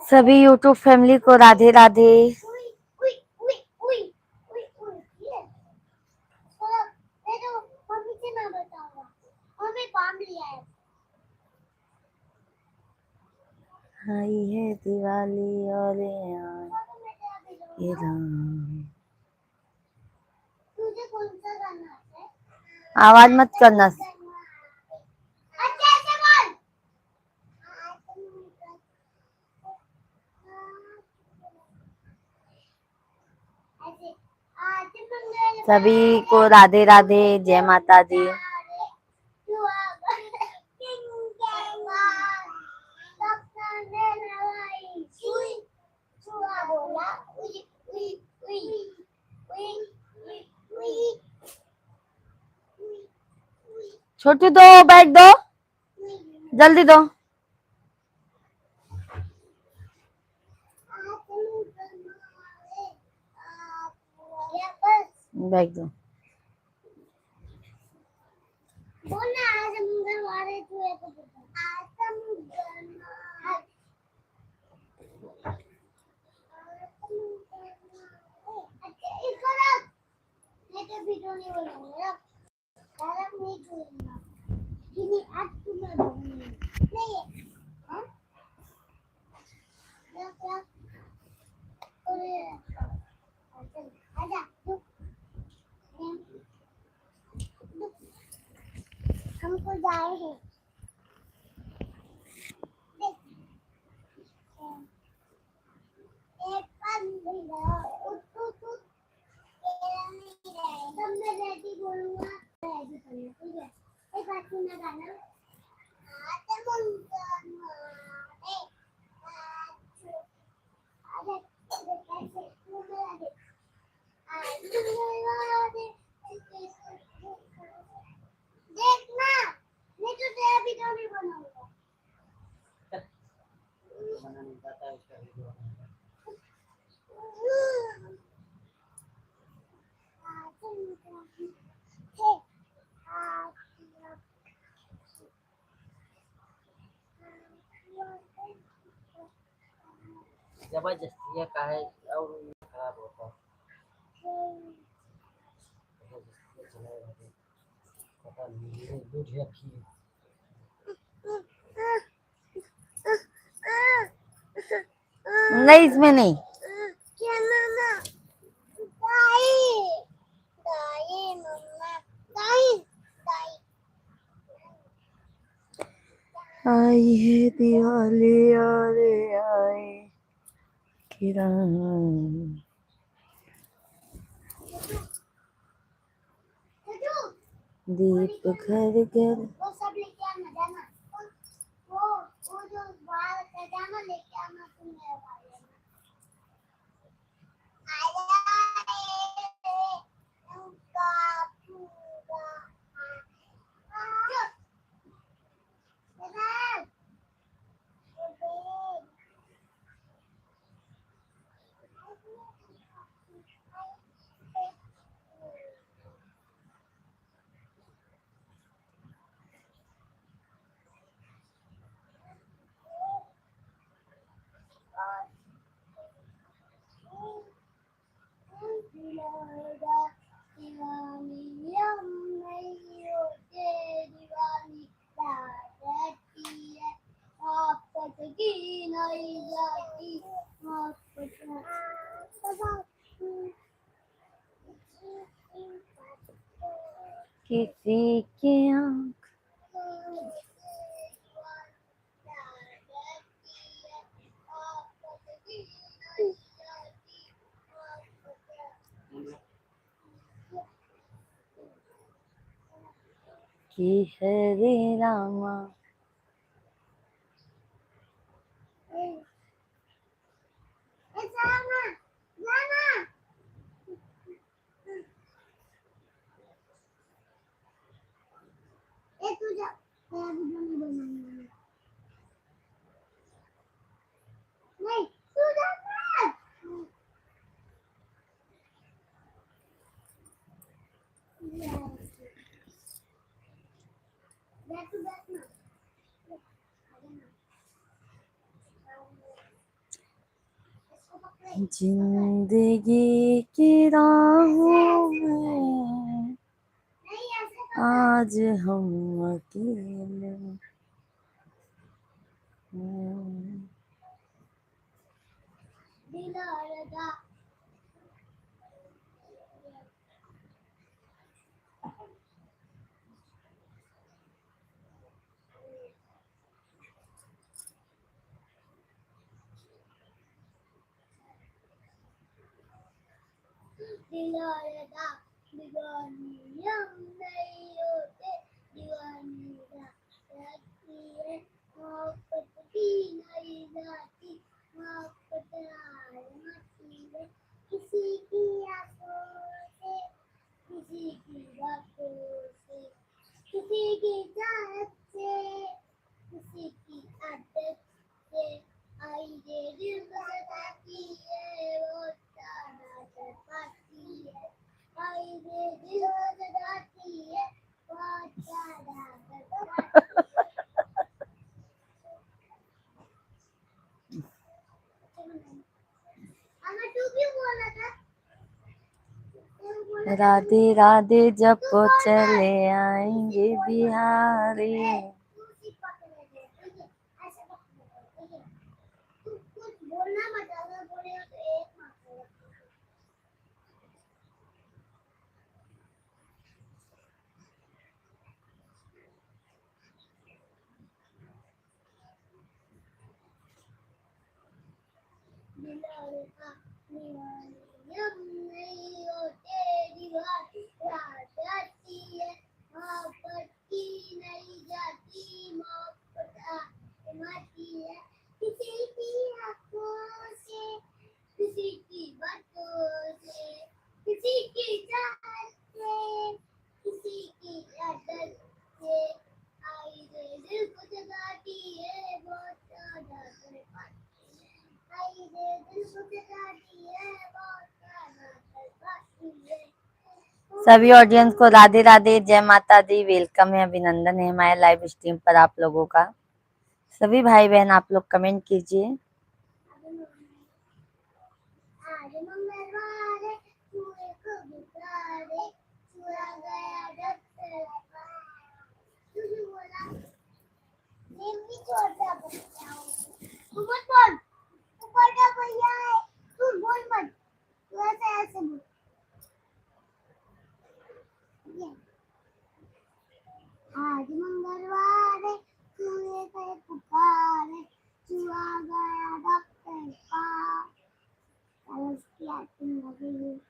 सभी YouTube family को राधे राधे। आई है दिवाली और ये राम। आवाज मत करना। सभी को राधे राधे, जय माता दी। छोटू दो, बैग दो, जल्दी दो। बैग दो। हमको जाए हैं। जबरदस्ती का है और खराब होता पता नहीं दूध रखी नहीं, इसमें नहीं। आई है दिवाली और आए किरण। दीप घर घर। वो सब लेके आना जाना। वो जो बाहर का जाना लेके आना तुम मेरे भाई। किसी के आँख की है रे रामा। जिंदगी की राहों में आज हम अकेले हैं। दीवानी हम नहीं होते, दीवानी रहती है, मोहब्बत भी नहीं जाती, मोहब्बत मची है किसी की आंखों से, किसी की बातों से, किसी की चाहत से, किसी की आदत से, आई ये दिल बताती है वो जाना पाती है, आई ये दिल बताती है वो जाना हमें तू क्यों बोला था? राधे राधे जपो चले आएंगे बिहारी। बोलना मत, अगर बोलेगा तो एक मार। हम नहीं होते, दीवार जाती है, मोहब्बत की नहीं जाती, मोहब्बत मरती है किसी की आंखों से, किसी की बातों से, किसी की चाहत से, किसी की आदत से, आई रे दिल को जगाती है बहुत ज्यादा तड़पाती है, आई रे दिल को जगाती है बहुत ज्यादा तड़पाती है। सभी ऑडियंस को राधे राधे, जय माता दी, वेलकम है, अभिनंदन है हमारे लाइव स्ट्रीम पर आप लोगों का। सभी भाई बहन आप लोग कमेंट कीजिए। आज मंगलवार है, चूहे को बुखार है, चूहा गया डॉक्टर पास। तुझे बोला मैं भी छोटा बच्चा हूँ, तू मत बोल, तू बड़ा भैया है, तू बोल मत, तू ऐसे बोल। ये। आज मंगलवार है, चूहे को बुखार है, चूहा गया डॉक्टर पास। चलो उसकी एक्टिंग लगी।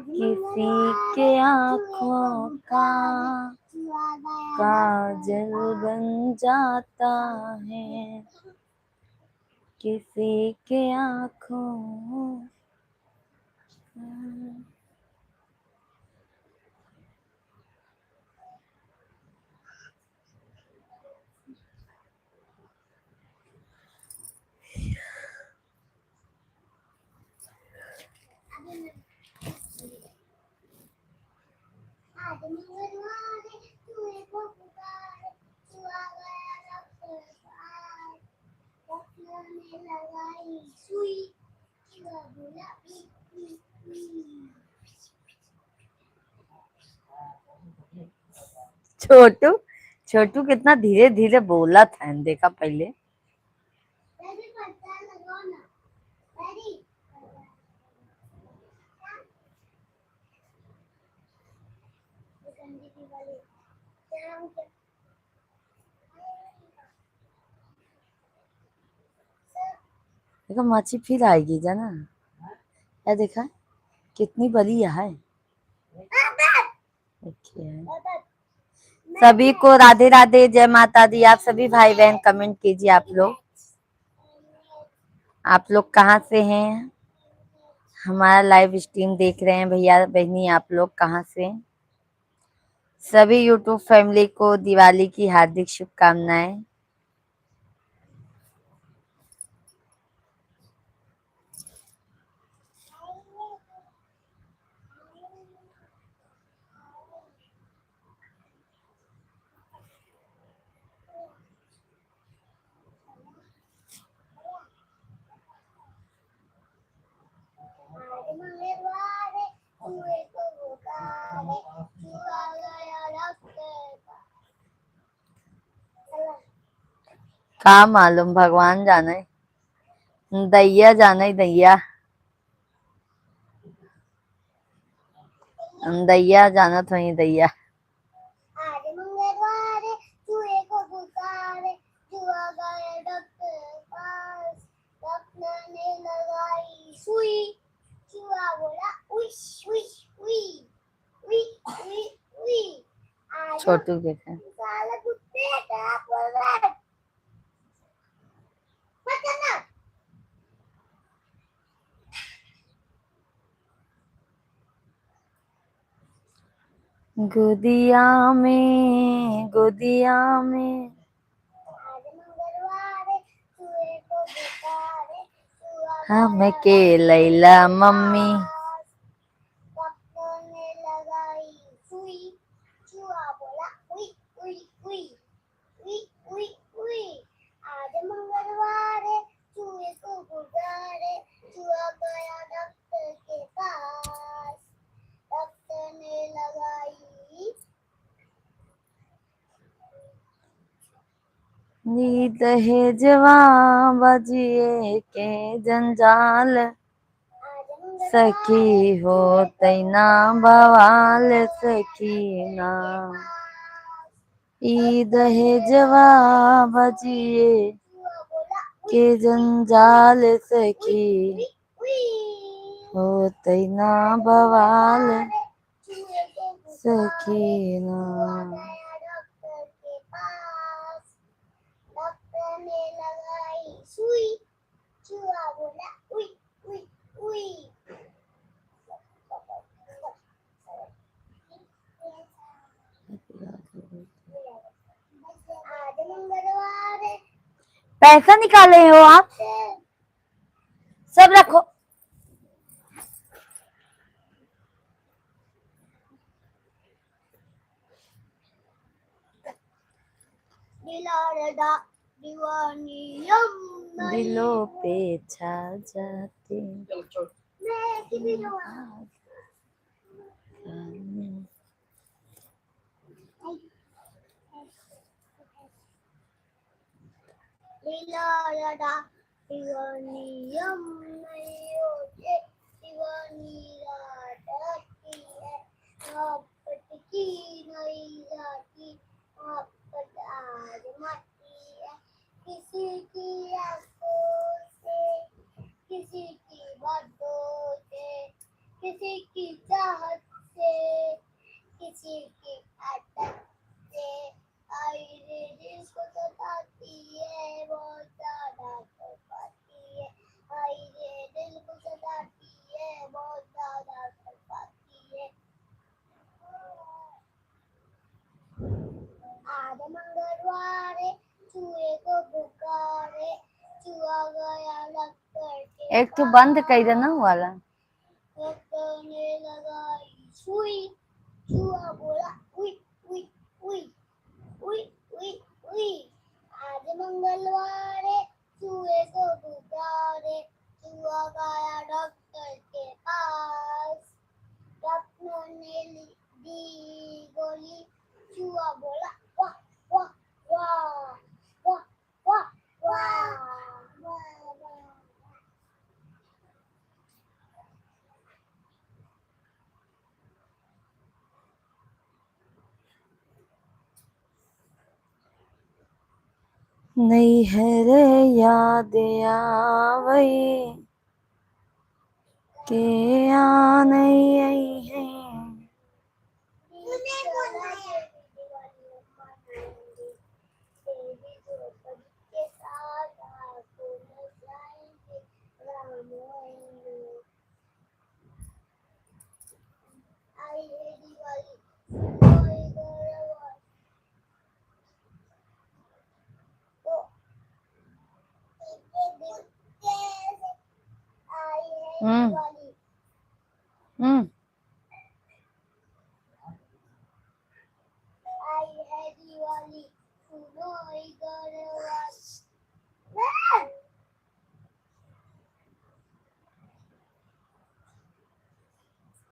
किसी के आँखों का काजल बन जाता है, किसी के आँखों का। छोटू छोटू कितना धीरे धीरे बोला था, देखा पहले। देखो मच्छी फिर आएगी जाना, क्या देखा कितनी बड़ी है। देखिए सभी को राधे राधे, जय माता दी। आप सभी भाई बहन कमेंट कीजिए। आप लोग कहाँ से हैं, हमारा लाइव स्ट्रीम देख रहे हैं भैया बहनी, आप लोग कहाँ से। सभी यूट्यूब फैमिली को दिवाली की हार्दिक शुभकामनाएं। कहाँ मालूम, भगवान जाने, दैया जाने, दैया दैया जाना तो ही दैया। आज मंगलवार है, चूहे को पुकारे, चूहा गया डॉक्टर के पास, डॉक्टर ने लगाई सुई, चूहा बोला उई उई उई उई उई उई। आज छोटू के थे। साला कुत्ते क्या बोल रहा है? मत करना। गोदिया में, गोदिया में। आज मंगलवार है, चूहे को पुकारे, चूहा हम गया के लैला मम्मी। डॉक्टर ने लगाई सुई, चूहा बोला उई उई उई उई उई उई। आज मंगलवार है, चूहे को पुकारे, चूहा गया डॉक्टर के पास, डॉक्टर ने लगाई नी दहेजवा बजिए के जंजाल, आज मंगलवार सखी हो तैना बवाल, सखीना ई दहेजवा बजिए चूहा बोला के जंजाल, सखी उई हो तैना बवाल, चूहे को सखीना। गया डॉक्टर के पास, डॉक्टर ने लगाई सुई, चूहा बोला उई उई उई। आज मंगलवार है, पैसा निकाले हो आप, सब रखो। दिलारदा दीवानी यम दिलों पे छा जाते। मैं किसी को दिलारदा दीवानी यम नहीं होते, दीवानी रात आती है, मोहब्बत की नई जाती, मोहब्बत आजमाती है, किसी की आंखों से, किसी की बातों से, किसी की चाहत से, किसी की आदत से, आई रे दिल को सताती है, बहुत ज्यादा सताती है, आई रे दिल को सताती है, बहुत ज्यादा सताती है। आज मंगलवार है, चूहे को पुकारे, चूहा गया डॉक्टर के एक तो बंद कर देना वाला। डॉक्टर ने लगाई सुई, चूहा बोला उई उई उई उई उई उई। आज मंगलवार है, चूहे को पुकारे, चूहा गया डॉक्टर के पास, डॉक्टर ने दी गोली, चूहा बोला वाह वाह वाह वाह वाह वाह वाह वाह। नहीं है रे याद आवई के आ नहीं